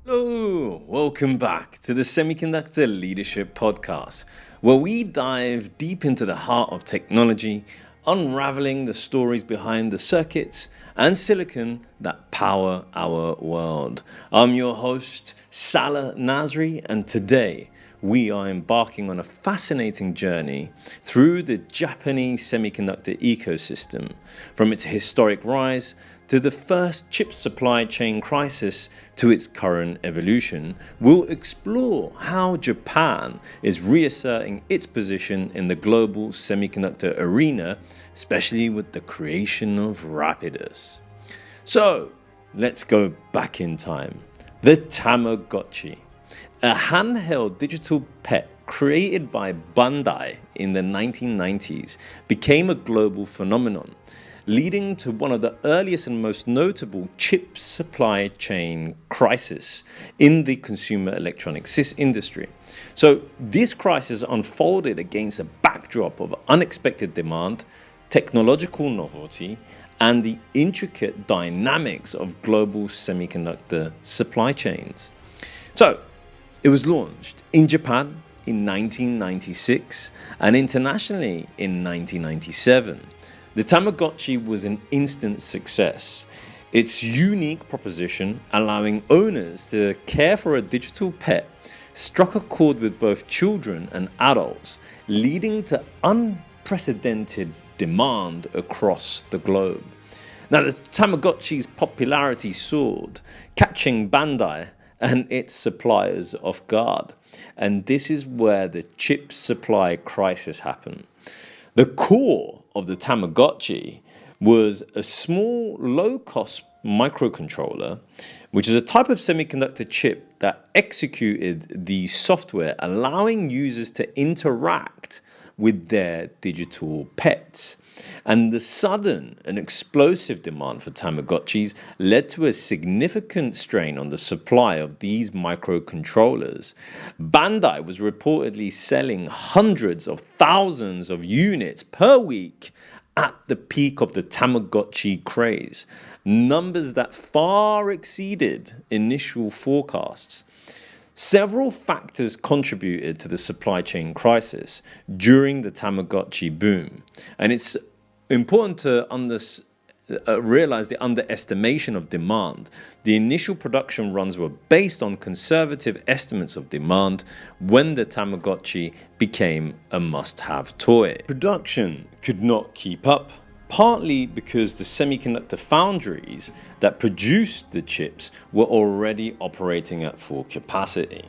Hello, welcome back to the Semiconductor Leadership Podcast, where we dive deep into the heart of technology, unraveling the stories behind the circuits and silicon that power our world. I'm your host, Salah Nasri, and today we are embarking on a fascinating journey through the Japanese semiconductor ecosystem, from its historic rise to the first chip supply chain crisis to its current evolution. We'll explore how Japan is reasserting its position in the global semiconductor arena, especially with the creation of Rapidus. So, let's go back in time. The Tamagotchi, a handheld digital pet created by Bandai in the 1990s, became a global phenomenon, leading to one of the earliest and most notable chip supply chain crises in the consumer electronics industry. So this crisis unfolded against a backdrop of unexpected demand, technological novelty, and the intricate dynamics of global semiconductor supply chains. So it was launched in Japan in 1996 and internationally in 1997. The Tamagotchi was an instant success. Its unique proposition, allowing owners to care for a digital pet, struck a chord with both children and adults, leading to unprecedented demand across the globe. Now, the Tamagotchi's popularity soared, catching Bandai and its suppliers off guard. And this is where the chip supply crisis happened. The core of the Tamagotchi was a small, low-cost microcontroller, which is a type of semiconductor chip that executed the software, allowing users to interact with their digital pets. And the sudden and explosive demand for Tamagotchis led to a significant strain on the supply of these microcontrollers. Bandai was reportedly selling hundreds of thousands of units per week at the peak of the Tamagotchi craze, numbers that far exceeded initial forecasts. Several factors contributed to the supply chain crisis during the Tamagotchi boom, and it's important to realize the underestimation of demand. The initial production runs were based on conservative estimates of demand when the Tamagotchi became a must-have toy. Production could not keep up, partly because the semiconductor foundries that produced the chips were already operating at full capacity.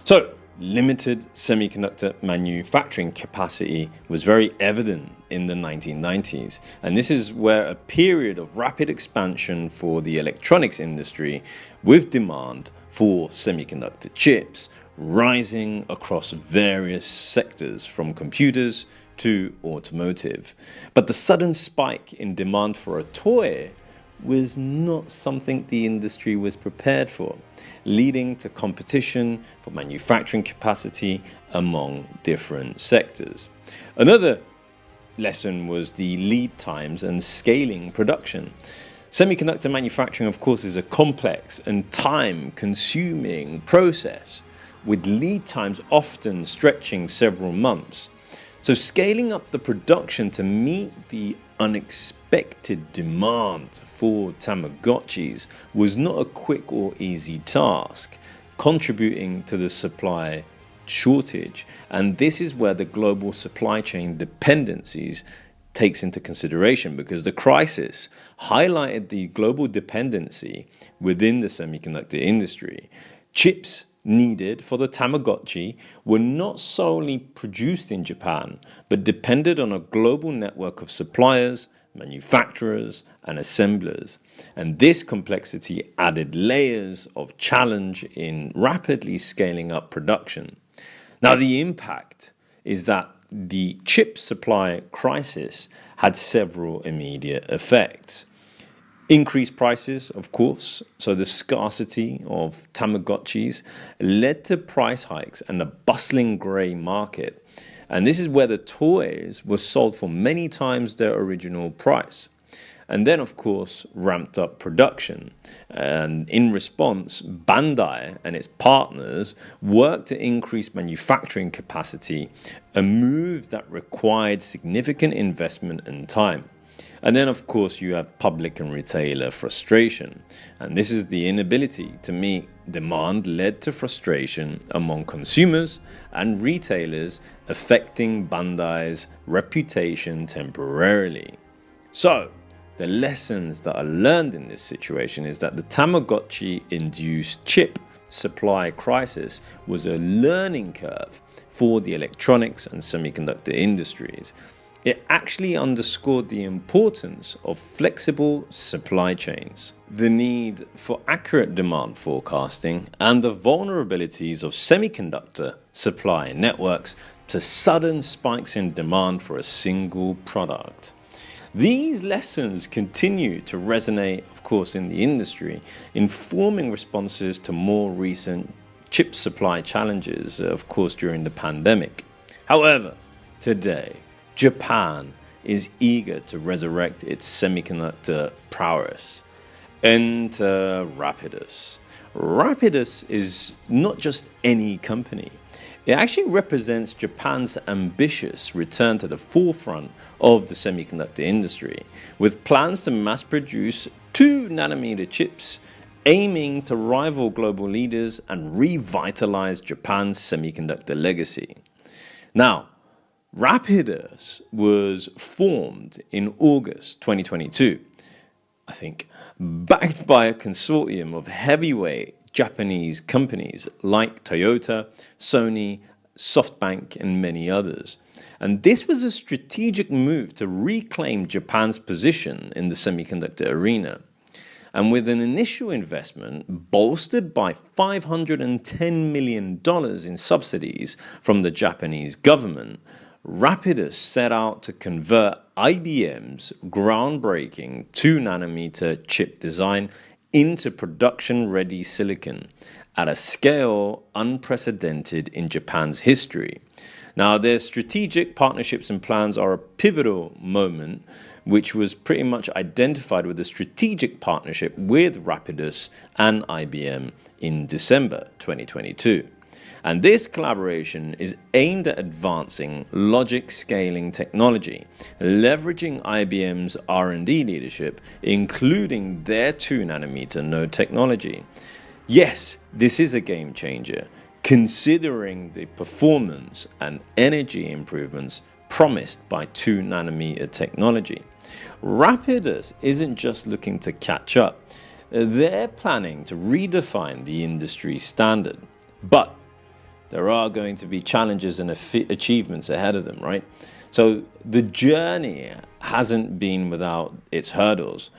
So, limited semiconductor manufacturing capacity was very evident in the 1990s, and this is where a period of rapid expansion for the electronics industry, with demand for semiconductor chips rising across various sectors from computers to automotive. But the sudden spike in demand for a toy was not something the industry was prepared for, leading to competition for manufacturing capacity among different sectors. Another lesson was the lead times and scaling production. Semiconductor manufacturing, of course, is a complex and time-consuming process, with lead times often stretching several months. So scaling up the production to meet the unexpected demand for Tamagotchis was not a quick or easy task, contributing to the supply shortage. And this is where the global supply chain dependencies takes into consideration, because the crisis highlighted the global dependency within the semiconductor industry. Chips needed for the Tamagotchi were not solely produced in Japan, but depended on a global network of suppliers, manufacturers, and assemblers. And this complexity added layers of challenge in rapidly scaling up production. Now, the impact is that the chip supply crisis had several immediate effects. Increased prices, of course, so the scarcity of Tamagotchis led to price hikes and a bustling grey market. And this is where the toys were sold for many times their original price. and then, of course, ramped up production. And in response, Bandai and its partners worked to increase manufacturing capacity, a move that required significant investment and time. And then, of course, you have public and retailer frustration. And this is the inability to meet demand led to frustration among consumers and retailers, affecting Bandai's reputation temporarily. So, the lessons that are learned in this situation is that the Tamagotchi-induced chip supply crisis was a learning curve for the electronics and semiconductor industries. It actually underscored the importance of flexible supply chains, the need for accurate demand forecasting, and the vulnerabilities of semiconductor supply networks to sudden spikes in demand for a single product. These lessons continue to resonate, of course, in the industry, informing responses to more recent chip supply challenges, of course, during the pandemic. However, today, Japan is eager to resurrect its semiconductor prowess. Enter Rapidus. Rapidus is not just any company. It actually represents Japan's ambitious return to the forefront of the semiconductor industry, with plans to mass produce 2nm chips, aiming to rival global leaders and revitalize Japan's semiconductor legacy. Now, Rapidus was formed in August 2022, I think, backed by a consortium of heavyweight Japanese companies like Toyota, Sony, SoftBank, and many others. And this was a strategic move to reclaim Japan's position in the semiconductor arena. And with an initial investment bolstered by $510 million in subsidies from the Japanese government, Rapidus set out to convert IBM's groundbreaking 2nm chip design into production-ready silicon at a scale unprecedented in Japan's history. Now, their strategic partnerships and plans are a pivotal moment, which was pretty much identified with a strategic partnership with Rapidus and IBM in December 2022. And this collaboration is aimed at advancing logic scaling technology, leveraging IBM's R&D leadership, including their 2nm node technology. Yes, this is a game changer, considering the performance and energy improvements promised by 2nm technology. Rapidus isn't just looking to catch up. They're planning to redefine the industry standard. But there are going to be challenges and achievements ahead of them, right? So the journey hasn't been without its hurdles.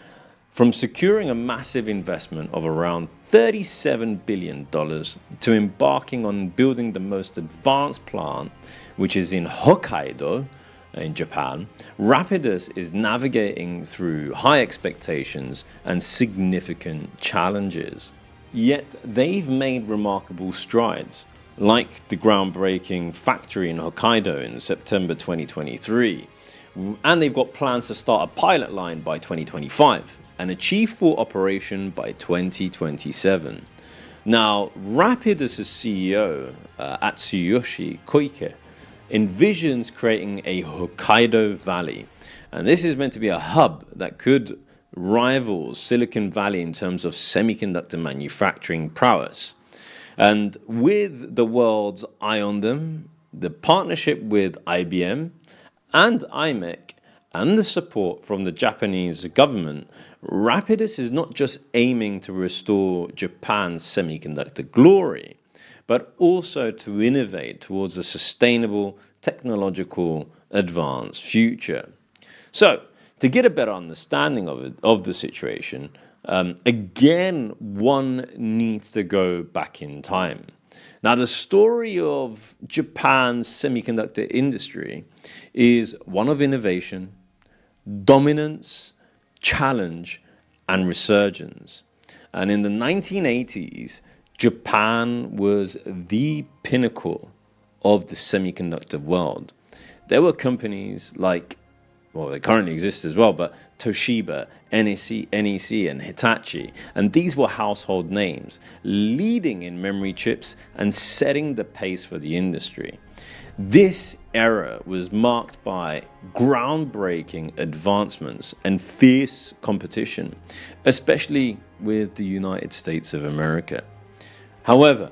From securing a massive investment of around $37 billion to embarking on building the most advanced plant, which is in Hokkaido, in Japan, Rapidus is navigating through high expectations and significant challenges. Yet they've made remarkable strides, like the groundbreaking factory in Hokkaido in September 2023. And they've got plans to start a pilot line by 2025 and achieve full operation by 2027. Now, Rapidus' CEO, Atsuyoshi Koike, envisions creating a Hokkaido Valley. And this is meant to be a hub that could rival Silicon Valley in terms of semiconductor manufacturing prowess. And with the world's eye on them, the partnership with IBM and IMEC and the support from the Japanese government, Rapidus is not just aiming to restore Japan's semiconductor glory, but also to innovate towards a sustainable technological advanced future. So, to get a better understanding of the situation, again, one needs to go back in time. Now, the story of Japan's semiconductor industry is one of innovation, dominance, challenge, and resurgence. And in the 1980s, Japan was the pinnacle of the semiconductor world. There were companies like well, they currently exist as well, but Toshiba, NEC, and Hitachi. And these were household names, leading in memory chips and setting the pace for the industry. This era was marked by groundbreaking advancements and fierce competition, especially with the United States of America. However,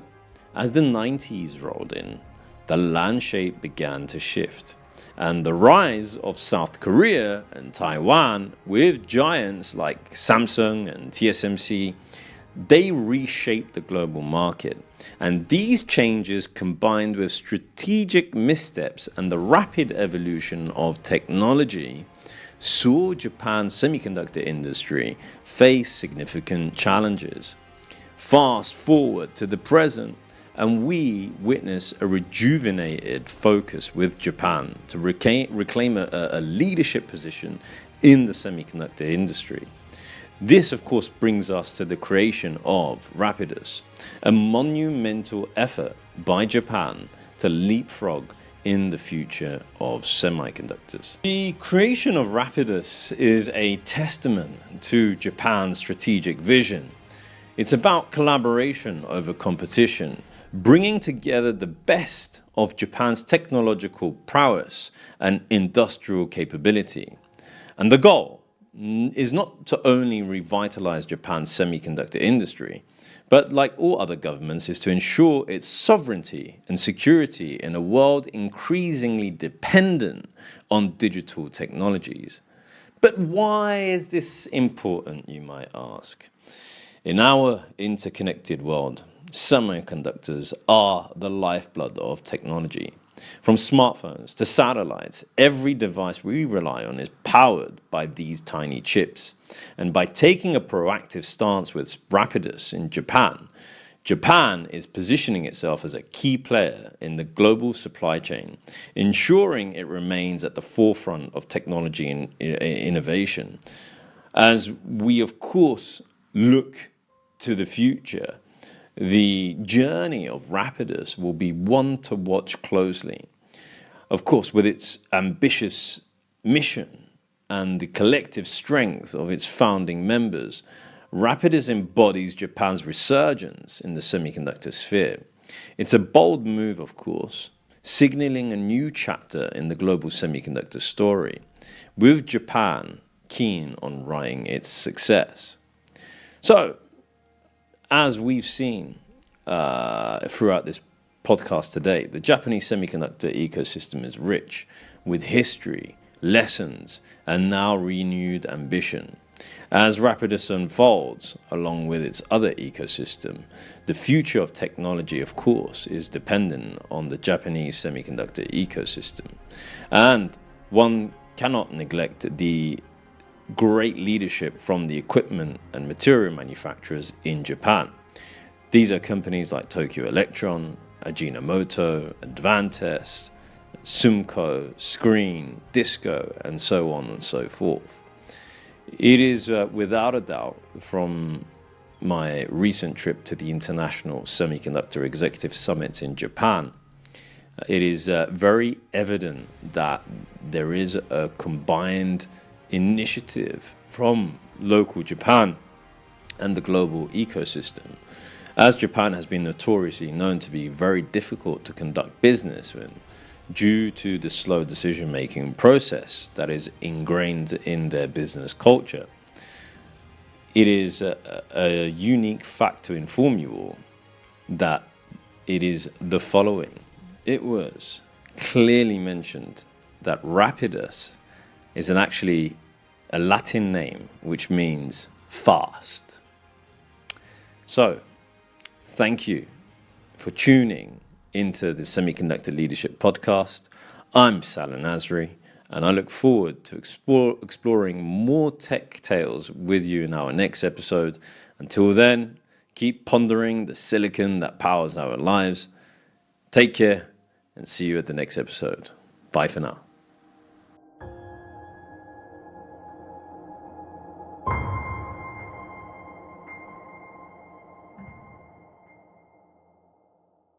as the 90s rolled in, the landscape began to shift, and the rise of South Korea and Taiwan, with giants like Samsung and TSMC, they reshaped the global market. And these changes, combined with strategic missteps and the rapid evolution of technology, saw Japan's semiconductor industry face significant challenges. Fast forward to the present, and we witness a rejuvenated focus with Japan to reclaim a leadership position in the semiconductor industry. This, of course, brings us to the creation of Rapidus, a monumental effort by Japan to leapfrog in the future of semiconductors. The creation of Rapidus is a testament to Japan's strategic vision. It's about collaboration over competition, bringing together the best of Japan's technological prowess and industrial capability. And the goal is not to only revitalize Japan's semiconductor industry, but like all other governments, is to ensure its sovereignty and security in a world increasingly dependent on digital technologies. But why is this important, you might ask? In our interconnected world, semiconductors are the lifeblood of technology. From smartphones to satellites, every device we rely on is powered by these tiny chips. And by taking a proactive stance with Rapidus in Japan, Japan is positioning itself as a key player in the global supply chain, ensuring it remains at the forefront of technology and innovation. As we, of course, look to the future, the journey of Rapidus will be one to watch closely. Of course, with its ambitious mission and the collective strength of its founding members, Rapidus embodies Japan's resurgence in the semiconductor sphere. It's a bold move, of course, signaling a new chapter in the global semiconductor story, with Japan keen on writing its success. So, as we've seen throughout this podcast today, the Japanese semiconductor ecosystem is rich with history, lessons, and now renewed ambition. As Rapidus unfolds, along with its other ecosystem, the future of technology, of course, is dependent on the Japanese semiconductor ecosystem. And one cannot neglect the great leadership from the equipment and material manufacturers in Japan. These are companies like Tokyo Electron, Ajinomoto, Advantest, Sumco, Screen, Disco, and so on and so forth. It is without a doubt, from my recent trip to the International Semiconductor Executive Summit in Japan, it is very evident that there is a combined initiative from local Japan and the global ecosystem, as Japan has been notoriously known to be very difficult to conduct business with due to the slow decision-making process that is ingrained in their business culture. It is a unique fact to inform you all that it is the following. It was clearly mentioned that Rapidus is actually a Latin name which means fast. So, thank you for tuning into the Semiconductor Leadership Podcast. I'm Salah Nasri, and I look forward to exploring more tech tales with you in our next episode. Until then, keep pondering the silicon that powers our lives. Take care, and see you at the next episode. Bye for now.